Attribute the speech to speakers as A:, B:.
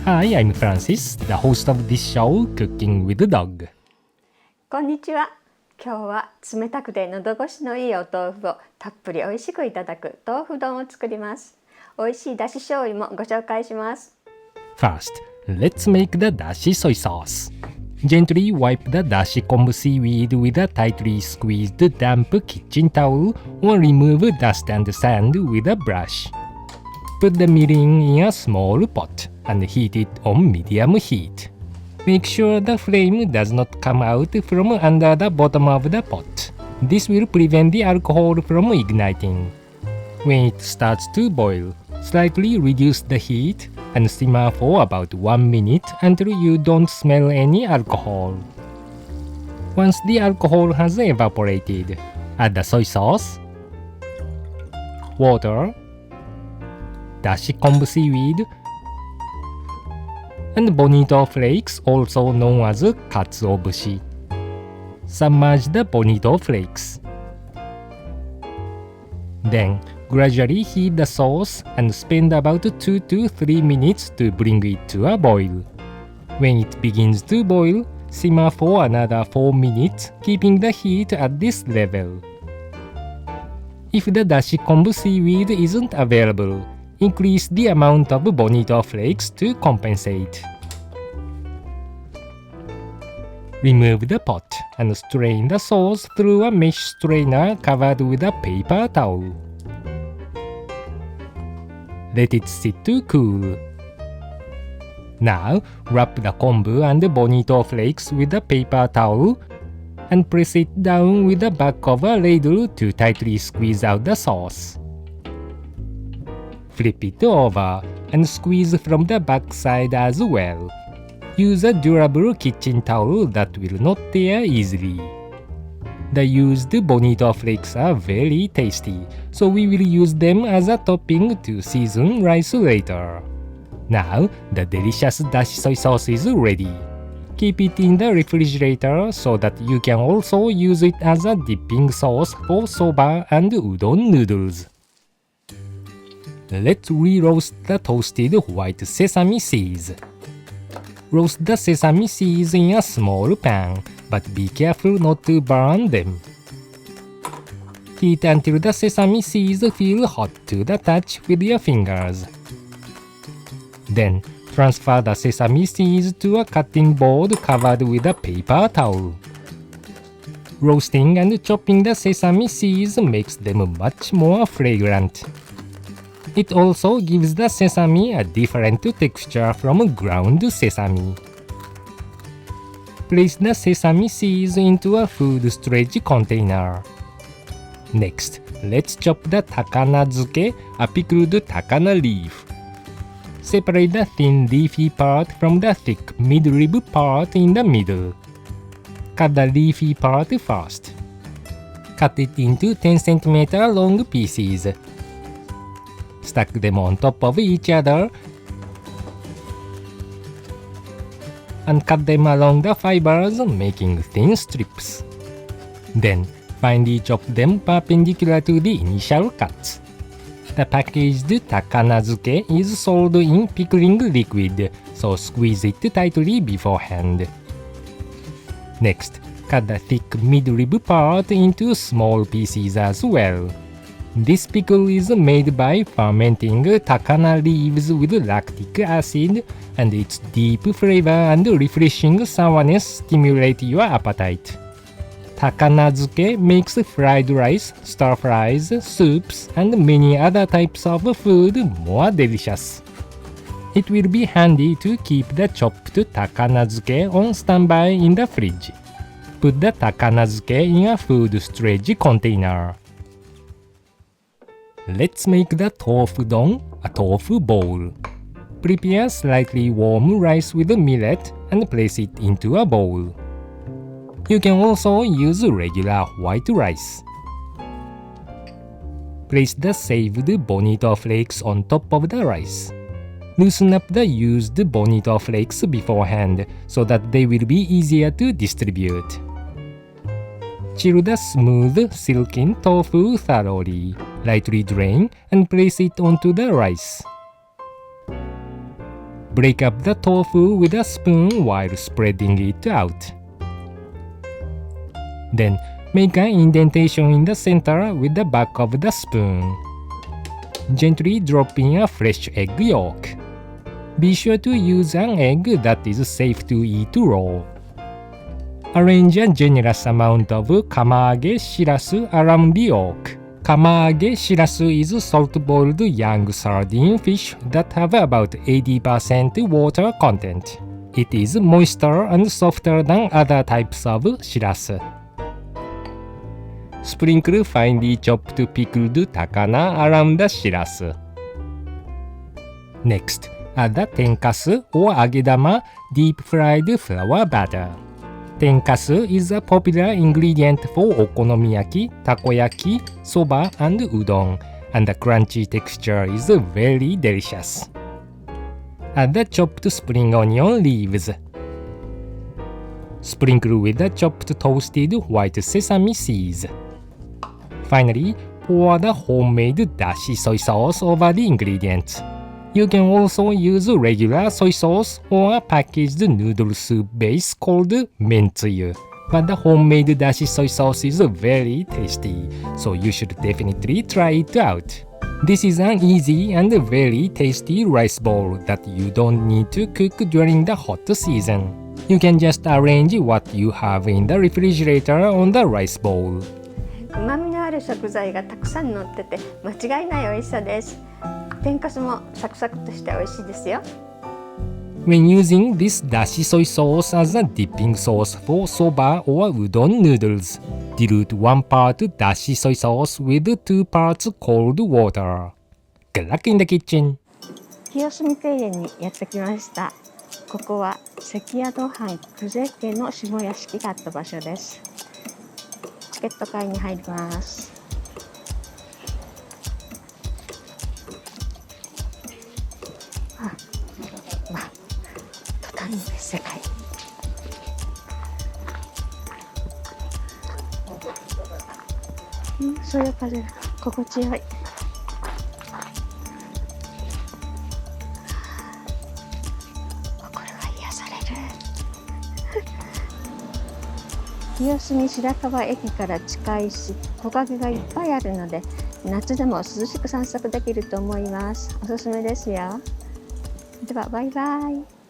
A: Hi, I'm Francis, the host of this show, Cooking with the Dog.
B: こんにちは。今日は冷たくて喉越しのいいお豆腐をたっぷり美味しくいただく豆腐丼を作ります。美味しいだし醤油もご紹介します。
A: First, let's make the dashi soy sauce. Gently wipe the dashi kombu seaweed with a tightly squeezed damp kitchen towel or remove dust and sand with a brush. Put the mirin in a small pot and heat it on medium heat. Make sure the flame does not come out from under the bottom of the pot. This will prevent the alcohol from igniting. When it starts to boil, slightly reduce the heat and simmer for about 1 minute until you don't smell any alcohol. Once the alcohol has evaporated, add the soy sauce, water, dashi kombu seaweed, and bonito flakes, also known as katsuobushi. Submerge the bonito flakes. Then, gradually heat the sauce and spend about 2 to 3 minutes to bring it to a boil. When it begins to boil, simmer for another 4 minutes, keeping the heat at this level. If the dashi kombu seaweed isn't available, increase the amount of bonito flakes to compensate. Remove the pot and strain the sauce through a mesh strainer covered with a paper towel. Let it sit to cool. Now, wrap the kombu and bonito flakes with a paper towel and press it down with the back of a ladle to tightly squeeze out the sauce. Flip it over and squeeze from the back side as well. Use a durable kitchen towel that will not tear easily. The used bonito flakes are very tasty, so we will use them as a topping to season rice later. Now, the delicious dashi soy sauce is ready. Keep it in the refrigerator so that you can also use it as a dipping sauce for soba and udon noodles. Let's re-roast the toasted white sesame seeds. Roast the sesame seeds in a small pan, but be careful not to burn them. Heat until the sesame seeds feel hot to the touch with your fingers. Then, transfer the sesame seeds to a cutting board covered with a paper towel. Roasting and chopping the sesame seeds makes them much more fragrant. It also gives the sesame a different texture from ground sesame. Place the sesame seeds into a food storage container. Next, let's chop the takanazuke, a pickled takana leaf. Separate the thin leafy part from the thick mid-rib part in the middle. Cut the leafy part first. Cut it into 10 cm long pieces. Stack them on top of each other and cut them along the fibers, making thin strips. Then, finely chop them perpendicular to the initial cuts. The packaged takanazuke is sold in pickling liquid, so squeeze it tightly beforehand. Next, cut the thick mid-rib part into small pieces as well. This pickle is made by fermenting takana leaves with lactic acid, and its deep flavor and refreshing sourness stimulate your appetite. Takanazuke makes fried rice, stir fries, soups, and many other types of food more delicious. It will be handy to keep the chopped takanazuke on standby in the fridge. Put the takanazuke in a food storage container. Let's make the tofu don, a tofu bowl. Prepare slightly warm rice with millet and place it into a bowl. You can also use regular white rice. Place the saved bonito flakes on top of the rice. Loosen up the used bonito flakes beforehand so that they will be easier to distribute. Chill the smooth, silken tofu thoroughly. Lightly drain and place it onto the rice. Break up the tofu with a spoon while spreading it out. Then, make an indentation in the center with the back of the spoon. Gently drop in a fresh egg yolk. Be sure to use an egg that is safe to eat raw. Arrange a generous amount of kamaage shirasu around the yolk. Kamaage shirasu is salt-boiled young sardine fish that have about 80% water content. It is moister and softer than other types of shirasu. Sprinkle finely chopped pickled takana around the shirasu. Next, add the tenkasu or agedama deep-fried flour batter. Tenkasu is a popular ingredient for okonomiyaki, takoyaki, soba, and udon, and the crunchy texture is very delicious. Add the chopped spring onion leaves. Sprinkle with the chopped toasted white sesame seeds. Finally, pour the homemade dashi soy sauce over the ingredients. You can also use regular soy sauce or a packaged noodle soup base called mentsuyu. But the homemade dashi soy sauce is very tasty, so you should definitely try it out. This is an easy and very tasty rice bowl that you don't need to cook during the hot season. You can just arrange what you have in the refrigerator on the rice bowl.
B: 旨味のある食材がたくさん乗ってて間違いない美味しさです。天かすもサクサクとして美味しいですよ。
A: When using this dashi soy sauce as a dipping sauce for soba or udon noodles, dilute 1 part dashi soy sauce with 2 parts cold water. Good luck in the kitchen!
B: 清澄庭園にやってきました。ここは関宿藩久世家の下屋敷があった場所です。チケット買いに入ります。途端に別世界。そういう風が心地よい。清澄白河駅から近いし木陰がいっぱいあるので夏でも涼しく散策できると思います。おすすめですよ。ではバイバイ。